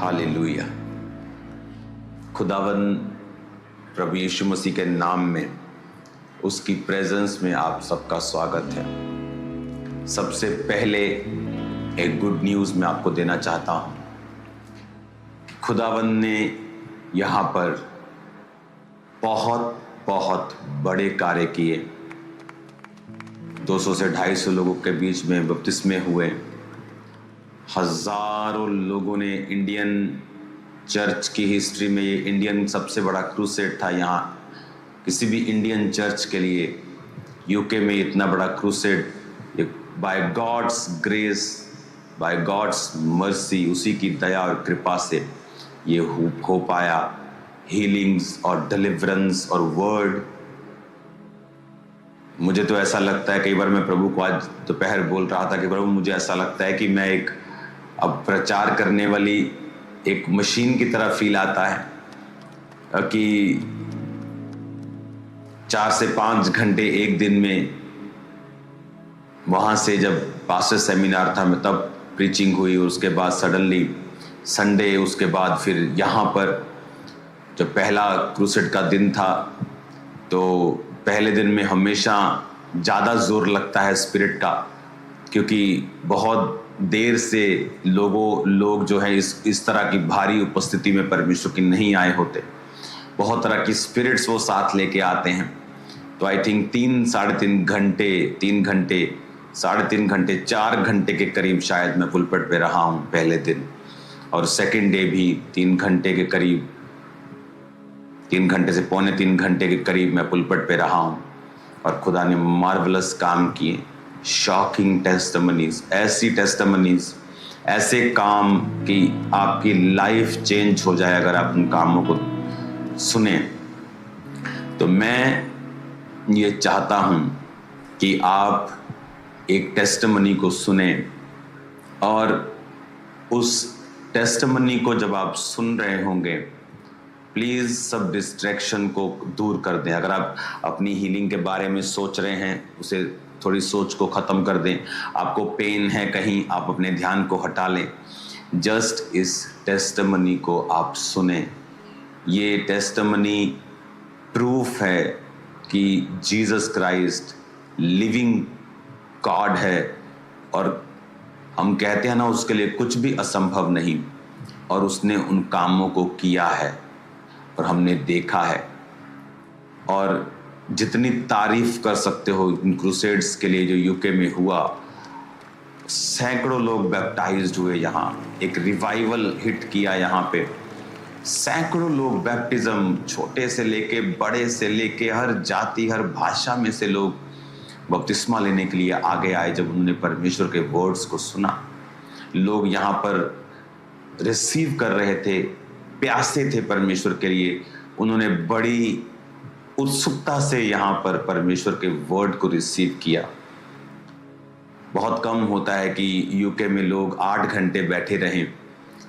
Hallelujah. खुदावन प्रभु यीशु मसीह के नाम में, उसकी प्रेजेंस में आप सबका स्वागत है। सबसे पहले एक गुड न्यूज़ मैं आपको देना चाहता हूँ। खुदावन ने यहाँ पर बहुत बहुत बड़े कार्य किए। 200 से 250 लोगों के बीच में बपतिस्मे हुए। हजारों लोगों ने, इंडियन चर्च की हिस्ट्री में ये इंडियन सबसे बड़ा क्रूसेड था। यहाँ किसी भी इंडियन चर्च के लिए यूके में इतना बड़ा crusade by God's grace, by God's mercy, उसी की दया और कृपा से ये हो पाया। हीलिंग्स और डिलीवरेंस और वर्ड, मुझे तो ऐसा लगता है, कई बार मैं प्रभु को आज दोपहर बोल रहा था कि प्रभु मुझे ऐसा लगता है कि मैं एक अब प्रचार करने वाली एक मशीन की तरह फील आता है कि 4 से 5 घंटे एक दिन में, वहाँ से जब पास्टर सेमिनार था मैं तब प्रीचिंग हुई, और उसके बाद सडनली संडे, उसके बाद फिर यहाँ पर जब पहला क्रूसेड का दिन था तो पहले दिन में हमेशा ज़्यादा जोर लगता है स्पिरिट का, क्योंकि बहुत देर से लोग जो है इस तरह की भारी उपस्थिति में परमेश्वर की नहीं आए होते। बहुत तरह की स्पिरिट्स वो साथ लेके आते हैं। तो आई थिंक 3-3.5 घंटे, 3 घंटे, 3.5 घंटे, 4 घंटे के करीब शायद मैं पुलपट पे रहा हूँ पहले दिन, और सेकेंड डे भी 3 घंटे के करीब, 3 घंटे से पौने 3 घंटे के करीब मैं पुलपट पे रहा हूँ। और खुदा ने मार्वलस काम किए, शॉकिंग टेस्टिमनीज, ऐसी टेस्टिमनीज, ऐसे काम कि आपकी लाइफ चेंज हो जाए अगर आप उन कामों को सुने। तो मैं ये चाहता हूँ कि आप एक टेस्टिमनी को सुने, और उस टेस्टिमनी को जब आप सुन रहे होंगे, प्लीज़ सब डिस्ट्रैक्शन को दूर कर दें। अगर आप अपनी हीलिंग के बारे में सोच रहे हैं, उसे थोड़ी सोच को ख़त्म कर दें। आपको पेन है कहीं, आप अपने ध्यान को हटा लें। जस्ट इस टेस्टिमनी को आप सुने। ये टेस्टिमनी प्रूफ है कि जीसस क्राइस्ट लिविंग गॉड है, और हम कहते हैं ना, उसके लिए कुछ भी असंभव नहीं, और उसने उन कामों को किया है और हमने देखा है। और जितनी तारीफ कर सकते हो इन क्रूसेड्स के लिए जो यूके में हुआ, सैकड़ों लोग बैप्टाइज्ड हुए। यहाँ एक रिवाइवल हिट किया, यहाँ पे सैकड़ों लोग बैप्टिज्म, छोटे से लेके बड़े से लेके हर जाति हर भाषा में से लोग बपतिस्मा लेने के लिए आगे आए जब उन्होंने परमेश्वर के वर्ड्स को सुना। लोग यहाँ पर रिसीव कर रहे थे, प्यासे थे परमेश्वर के लिए। उन्होंने बड़ी उत्सुकता से यहाँ पर परमेश्वर के वर्ड को रिसीव किया। बहुत कम होता है कि यूके में लोग 8 घंटे बैठे रहें,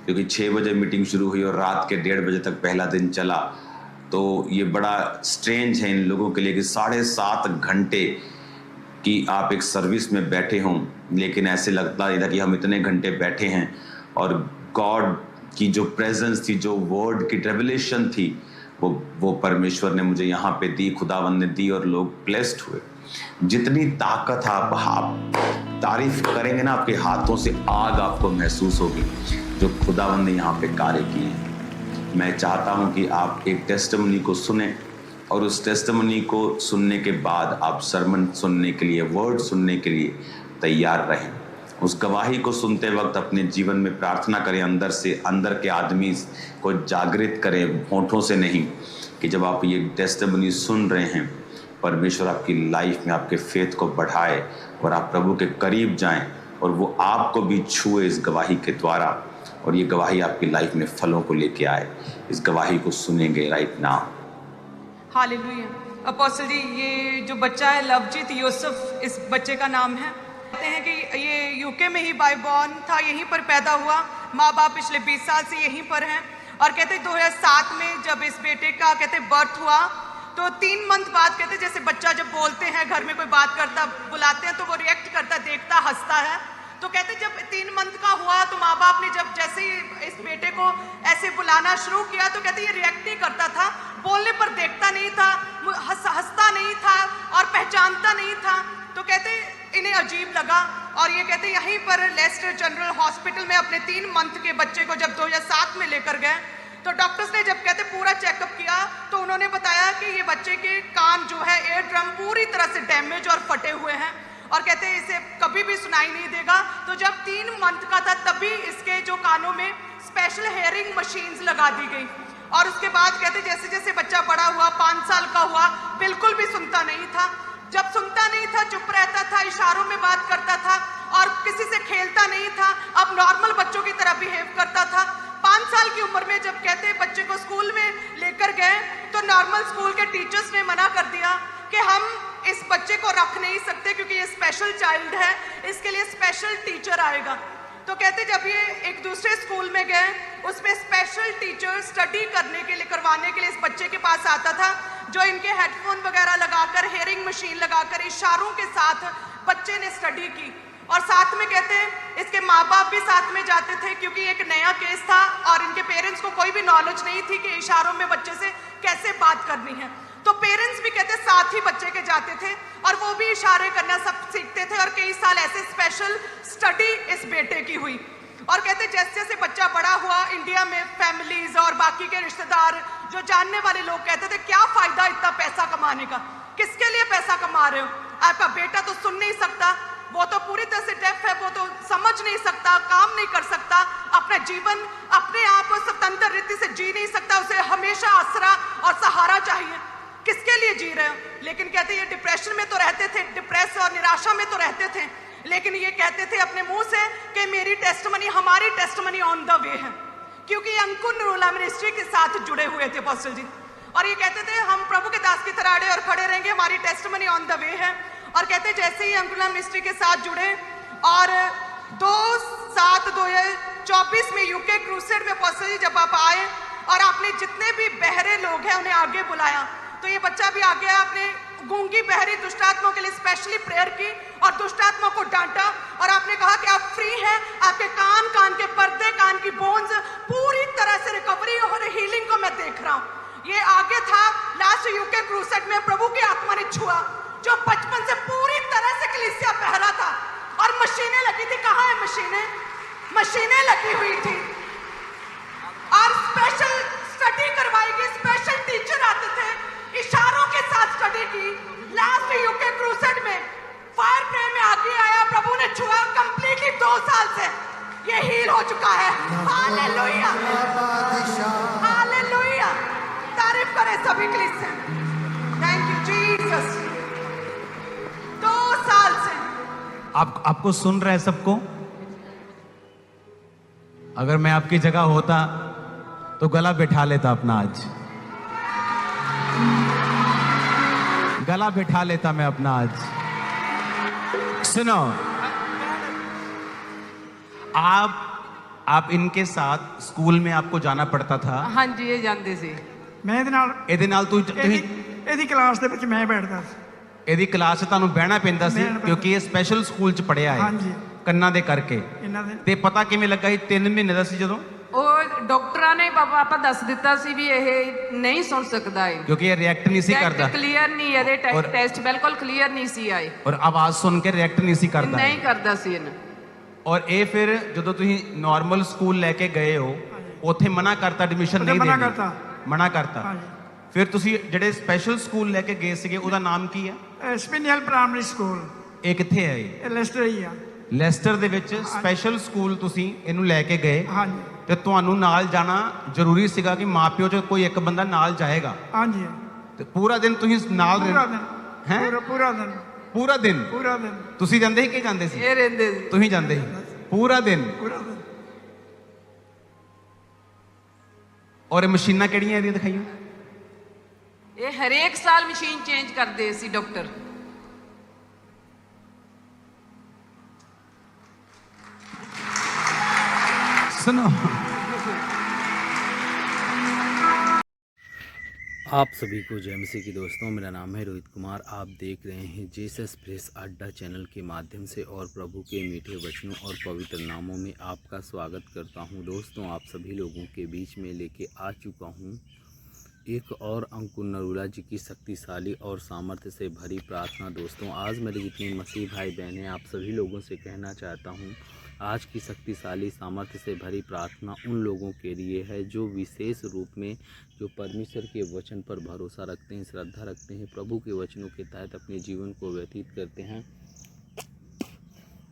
क्योंकि 6 बजे मीटिंग शुरू हुई और रात के 1:30 बजे तक पहला दिन चला। तो ये बड़ा स्ट्रेंज है इन लोगों के लिए कि 7.5 घंटे कि आप एक सर्विस में बैठे हों, लेकिन ऐसे लगता था कि हम इतने घंटे बैठे हैं, और गॉड की जो प्रेजेंस थी, जो वर्ड की रेवलेशन थी, वो परमेश्वर ने मुझे यहाँ पे दी, खुदावन ने दी, और लोग ब्लेस्ड हुए। जितनी ताकत आप तारीफ करेंगे ना, आपके हाथों से आग आपको महसूस होगी जो खुदावन ने यहाँ पे कार्य किए हैं। मैं चाहता हूँ कि आप एक टेस्टिमनी को सुने, और उस टेस्टिमनी को सुनने के बाद आप सरमन सुनने के लिए, वर्ड सुनने के लिए तैयार रहें। उस गवाही को सुनते वक्त अपने जीवन में प्रार्थना करें, अंदर से, अंदर के आदमी को जागृत करें, होठों से नहीं, कि जब आप ये टेस्टिमनी सुन रहे हैं, परमेश्वर आपकी लाइफ में आपके फेथ को बढ़ाए और आप प्रभु के करीब जाएं, और वो आपको भी छुए इस गवाही के द्वारा, और ये गवाही आपकी लाइफ में फलों को लेके आए। इस गवाही को सुनेंगे राइट नाउ। हालेलुया। अपोस्टल जी, ये जो बच्चा है लवजीत यूसुफ, इस बच्चे का नाम है। कहते हैं कि ये यूके में ही बाय बॉर्न था, यहीं पर पैदा हुआ। माँ बाप पिछले 20 साल से यहीं पर हैं, और कहते 2007 में जब इस बेटे का कहते बर्थ हुआ, तो 3 मंथ बाद कहते जैसे बच्चा जब बोलते हैं, घर में कोई बात करता, बुलाते हैं तो वो रिएक्ट करता, देखता, हंसता है। तो कहते जब 3 मंथ का हुआ तो माँ बाप ने जब जैसे ही इस बेटे को ऐसे बुलाना शुरू किया तो कहते ये रिएक्ट नहीं करता था, बोलने पर देखता नहीं था, हंसता नहीं था और पहचानता नहीं था। तो कहते इन्हें अजीब लगा और ये कहते यहीं पर लेस्टर जनरल हॉस्पिटल में अपने 3 मंथ के बच्चे को जब 2007 में लेकर गए तो डॉक्टर्स ने जब कहते पूरा चेकअप किया तो उन्होंने बताया कि ये बच्चे के कान जो है एयर ड्रम पूरी तरह से डैमेज और फटे हुए हैं और कहते हैं इसे कभी भी सुनाई नहीं देगा। तो जब 3 मंथ का था तभी इसके जो कानों में स्पेशल हेयरिंग मशीन्स लगा दी गई और उसके बाद कहते जैसे जैसे बच्चा बड़ा हुआ 5 साल का हुआ बिल्कुल भी सुनता नहीं था। जब सुनता नहीं था चुप रहता था, इशारों में बात करता था और किसी से खेलता नहीं था, अब नॉर्मल बच्चों की तरह बिहेव करता था। 5 साल की उम्र में जब कहते बच्चे को स्कूल में लेकर गए तो नॉर्मल स्कूल के टीचर्स ने मना कर दिया कि हम इस बच्चे को रख नहीं सकते क्योंकि ये स्पेशल चाइल्ड है, इसके लिए स्पेशल टीचर आएगा। तो कहते जब ये एक दूसरे स्कूल में गए उसमें स्पेशल टीचर स्टडी करने के लिए करवाने के लिए इस बच्चे के पास आता था जो इनके हेडफोन वगैरह लगाकर हेयरिंग मशीन लगाकर इशारों के साथ बच्चे ने स्टडी की और साथ में कहते हैं इसके माँ बाप भी साथ में जाते थे क्योंकि एक नया केस था और इनके पेरेंट्स को कोई भी नॉलेज नहीं थी कि इशारों में बच्चे से कैसे बात करनी है। तो पेरेंट्स भी कहते साथ ही बच्चे के जाते थे और वो भी इशारे करना सब सीखते थे और कई साल ऐसे स्पेशल स्टडी इस बेटे की हुई। और कहते जैसे जैसे बच्चा बड़ा हुआ इंडिया में फैमिलीज और बाकी के रिश्तेदार जो जानने वाले लोग कहते थे क्या फायदा इतना पैसा कमाने का, किसके लिए पैसा कमा रहे हो, आपका बेटा तो सुन नहीं सकता, वो तो पूरी तरह से डेफ है, वो तो समझ नहीं सकता, काम नहीं कर सकता, अपना जीवन अपने आप स्वतंत्र रीति से जी नहीं सकता, उसे हमेशा आसरा और सहारा चाहिए, किसके लिए जी रहे हो। लेकिन कहते ये डिप्रेशन में तो रहते थे, डिप्रेस और निराशा में तो रहते थे, लेकिन ये कहते थे अपने मुंह से कि मेरी टेस्टमनी, हमारी टेस्टमनी ऑन द वे है, क्योंकि अंकुर नरूला मिनिस्ट्री के साथ जुड़े हुए थे अपोस्टल जी। और ये कहते थे हम प्रभु के दास की तरह अड़े और खड़े रहेंगे, हमारी टेस्टमनी ऑन द वे है। और कहते जैसे ही अंकुर मिनिस्ट्री के साथ जुड़े और 2/7/2024 में यूके क्रूसेड में अपोस्टल जी जब आप आए और आपने जितने भी बहरे लोग हैं उन्हें आगे बुलाया तो ये बच्चा भी आगे आया, आपने गूंगी बहरी दुष्टात्माओं के लिए स्पेशली प्रेयर की और दुष्टात्मा को डांटा और आपने कहा कि आप फ्री हैं, आपके कान के पर्दे, कान की बोन्स पूरी तरह से रिकवरी और हीलिंग को मैं देख रहा हूँ। ये आगे था लास्ट यूके क्रूसेड में प्रभु की आत्मा ने छुआ जो बचपन से पूरी तरह से कलीसिया बहरा था और मशीनें लगी थी। कहाँ है मशीनें? मशीनें लगी हुई थी और स्पेशल स्टडी करवाई गई, स्पेशल टीचर आते थे, इशारों के साथ स्टडी की। लास्ट यूके क्रूसेड में फायर प्रे में आगे आया, प्रभु ने छुआ, कंप्लीटली 2 साल से ये हील हो चुका है। हालेलुया, हालेलुया, तारीफ करें सभी कलीसिया। Thank you Jesus. 2 साल से आपको सुन रहे हैं सबको? अगर मैं आपकी जगह होता तो गला बैठा लेता अपना, आज गला बैठा लेता मैं अपना आज। सुनो, आप इनके साथ स्कूल में आपको जाना पड़ता था? हाँ जी, ये जानते सी। मैं ਇਹਦੇ ਨਾਲ ਇਹਦੀ ਕਲਾਸ ਦੇ ਵਿੱਚ ਮੈਂ ਬੈਠਦਾ ਸੀ। ਇਹਦੀ ਕਲਾਸ 'ਚ ਤੁਹਾਨੂੰ ਬਹਿਣਾ ਪੈਂਦਾ ਸੀ ਕਿਉਂਕਿ ਇਹ ਸਪੈਸ਼ਲ ਸਕੂਲ 'ਚ ਪੜਿਆ ਹੈ। ਹਾਂਜੀ, ਕੰਨਾਂ ਦੇ ਕਰਕੇ। ਇਹਨਾਂ ਦੇ ਤੇ ਪਤਾ ਕਿਵੇਂ ਲੱਗਾ ਸੀ 3 ਮਹੀਨੇ ਦਾ ਸੀ ਜਦੋਂ? ਉਹ ਡਾਕਟਰਾਂ ਨੇ ਪਾਪਾ ਦੱਸ ਦਿੱਤਾ ਸੀ ਵੀ ਇਹ ਨਹੀਂ ਸੁਣ ਸਕਦਾ ਹੈ ਕਿਉਂਕਿ ਇਹ ਰਿਐਕਟ ਨਹੀਂ ਸੀ ਕਰਦਾ। ਕਲੀਅਰ ਨਹੀਂ, ਇਹਦੇ ਟੈਸਟ ਬਿਲਕੁਲ ਕਲੀਅਰ ਨਹੀਂ ਸੀ ਆਏ ਔਰ ਆਵਾਜ਼ ਸੁਣ ਕੇ ਰਿਐਕਟ ਨਹੀਂ ਸੀ ਕਰਦਾ। ਨਹੀਂ ਕਰਦਾ ਸੀ ਇਹਨੂੰ। ਔਰ ਇਹ ਫਿਰ ਜਦੋਂ ਤੁਸੀਂ ਨਾਰਮਲ ਸਕੂਲ ਲੈ ਕੇ ਗਏ ਹੋ ਉੱਥੇ ਮਨਾ ਕਰਤਾ, ਐਡਮਿਸ਼ਨ ਨਹੀਂ ਦੇਣੀ? ਮਨਾ ਕਰਤਾ। ਫਿਰ ਤੁਸੀਂ ਜਿਹੜੇ ਸਪੈਸ਼ਲ ਸਕੂਲ ਲੈ ਕੇ ਗਏ ਸੀਗੇ ਉਹਦਾ ਨਾਮ ਕੀ ਹੈ? ਸਪਿਨਿਅਲ ਪ੍ਰਾਇਮਰੀ ਸਕੂਲ। ਇਹ ਕਿੱਥੇ ਹੈ? ਇਹ ਲੈਸਟਰ ਹੀ ਆ। ਲੈਸਟਰ ਦੇ ਵਿੱਚ ਸਪੈਸ਼ਲ ਸਕੂਲ ਤੁਸੀਂ ਇਹਨੂੰ ਲੈ ਕੇ ਗਏ। ਹਾਂਜੀ। ਤੇ ਤੁਹਾਨੂੰ ਨਾਲ ਜਾਣਾ ਜ਼ਰੂਰੀ ਸੀਗਾ ਕਿ ਮਾਪਿਓ ਚ ਕੋਈ ਇੱਕ ਬੰਦਾ ਨਾਲ ਜਾਏਗਾ? ਹਾਂਜੀ। ਤੇ ਪੂਰਾ ਦਿਨ ਤੁਸੀਂ ਨਾਲ ਪੂਰਾ ਦਿਨ ਹੈ? ਪੂਰਾ ਦਿਨ ਪੂਰਾ ਦਿਨ ਪੂਰਾ ਦਿਨ ਤੁਸੀਂ ਜਾਂਦੇ ਸੀ ਕਿ ਜਾਂਦੇ ਸੀ? ਇਹ ਰਹਿੰਦੇ ਸੀ। ਤੁਸੀਂ ਜਾਂਦੇ ਸੀ ਪੂਰਾ ਦਿਨ? ਪੂਰਾ ਦਿਨ। ਔਰ ਇਹ ਮਸ਼ੀਨਾਂ ਕਿਹੜੀਆਂ ਇਹਦੀਆਂ ਦਿਖਾਈਆਂ? ਇਹ ਹਰੇਕ ਸਾਲ ਮਸ਼ੀਨ ਚੇਂਜ ਕਰਦੇ ਸੀ ਡਾਕਟਰ। सुनो, आप सभी को जय मसीह की दोस्तों, मेरा नाम है रोहित कुमार। आप देख रहे हैं जीसस प्रेस अड्डा चैनल के माध्यम से और प्रभु के मीठे वचनों और पवित्र नामों में आपका स्वागत करता हूं। दोस्तों, आप सभी लोगों के बीच में लेके आ चुका हूं एक और अंकुर नरूला जी की शक्तिशाली और सामर्थ्य से भरी प्रार्थना। दोस्तों, आज मेरे जितने मसीह भाई बहन हैं, आप सभी लोगों से कहना चाहता हूं, आज की शक्तिशाली सामर्थ्य से भरी प्रार्थना उन लोगों के लिए है जो विशेष रूप में जो परमेश्वर के वचन पर भरोसा रखते हैं, श्रद्धा रखते हैं, प्रभु के वचनों के तहत अपने जीवन को व्यतीत करते हैं।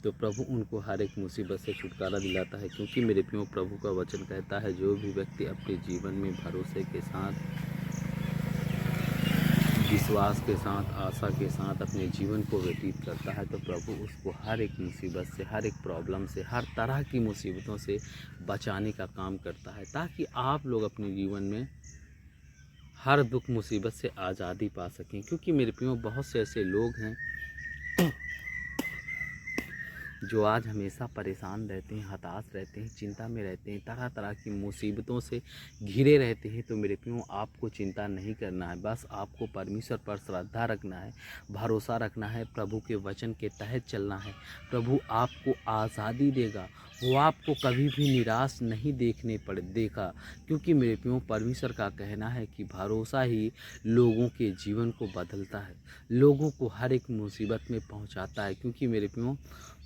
तो प्रभु उनको हर एक मुसीबत से छुटकारा दिलाता है, क्योंकि मेरे प्रियो, प्रभु का वचन कहता है, जो भी व्यक्ति अपने जीवन में भरोसे के साथ, विश्वास के साथ, आशा के साथ अपने जीवन को व्यतीत करता है, तो प्रभु उसको हर एक मुसीबत से, हर एक प्रॉब्लम से, हर तरह की मुसीबतों से बचाने का काम करता है, ताकि आप लोग अपने जीवन में हर दुख मुसीबत से आज़ादी पा सकें। क्योंकि मेरे प्रियो, बहुत से ऐसे लोग हैं जो आज हमेशा परेशान रहते हैं, हताश रहते हैं, चिंता में रहते हैं, तरह तरह की मुसीबतों से घिरे रहते हैं। तो मेरे प्रियो, आपको चिंता नहीं करना है, बस आपको परमेश्वर पर श्रद्धा रखना है, भरोसा रखना है, प्रभु के वचन के तहत चलना है। प्रभु आपको आज़ादी देगा, वो आपको कभी भी निराश नहीं देगा। क्योंकि मेरे प्रियो, परमेश्वर का कहना है कि भरोसा ही लोगों के जीवन को बदलता है, लोगों को हर एक मुसीबत में पहुंचाता है। क्योंकि मेरे प्रियो,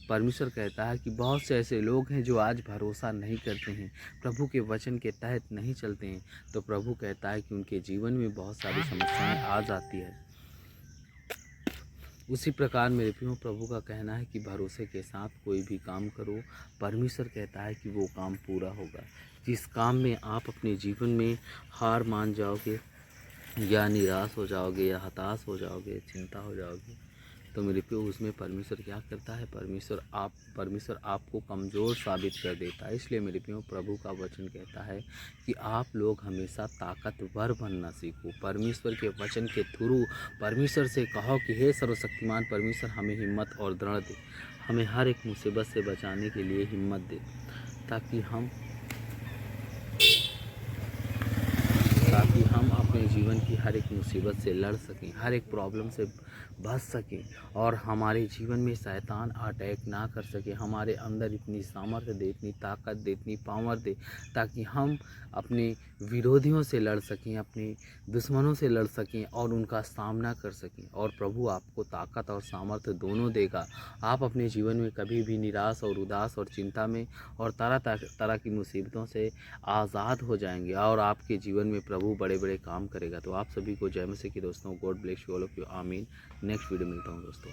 परमेश्वर कहता है कि बहुत से ऐसे लोग हैं जो आज भरोसा नहीं करते हैं, प्रभु के वचन के तहत नहीं चलते हैं। तो प्रभु कहता है कि उनके जीवन में बहुत सारी समस्याएं आ जाती है। उसी प्रकार मेरे प्रियो, प्रभु का कहना है कि भरोसे के साथ कोई भी काम करो, परमेश्वर कहता है कि वो काम पूरा होगा। जिस काम में आप अपने जीवन में हार मान जाओगे, या निराश हो जाओगे, या हताश हो जाओगे, चिंता हो जाओगे, तो मेरे प्रियो, उसमें परमेश्वर क्या करता है, परमेश्वर आपको कमज़ोर साबित कर देता है। इसलिए मेरे प्रियो, प्रभु का वचन कहता है कि आप लोग हमेशा ताकतवर बनना सीखो। परमेश्वर के वचन के थ्रू परमेश्वर से कहो कि हे सर्वशक्तिमान परमेश्वर, हमें हिम्मत और दृढ़ दे, हमें हर एक मुसीबत से बचाने के लिए हिम्मत दे, ताकि हम अपने जीवन की हर एक मुसीबत से लड़ सकें, हर एक प्रॉब्लम से बच सकें, और हमारे जीवन में शैतान अटैक ना कर सके। हमारे अंदर इतनी सामर्थ्य दे, इतनी ताकत दे, इतनी पावर दे, ताकि हम अपने विरोधियों से लड़ सकें, अपने दुश्मनों से लड़ सकें और उनका सामना कर सकें। और प्रभु आपको ताकत और सामर्थ्य दोनों देगा। आप अपने जीवन में कभी भी निराश और उदास और चिंता में और तरह की मुसीबतों से आज़ाद हो जाएंगे, और आपके जीवन में प्रभु बड़े बड़े काम करेगा। तो आप सभी को जय मसीह की दोस्तों, God bless you all of you, आमीन। नेक्स्ट वीडियो मिलता हूँ दोस्तों।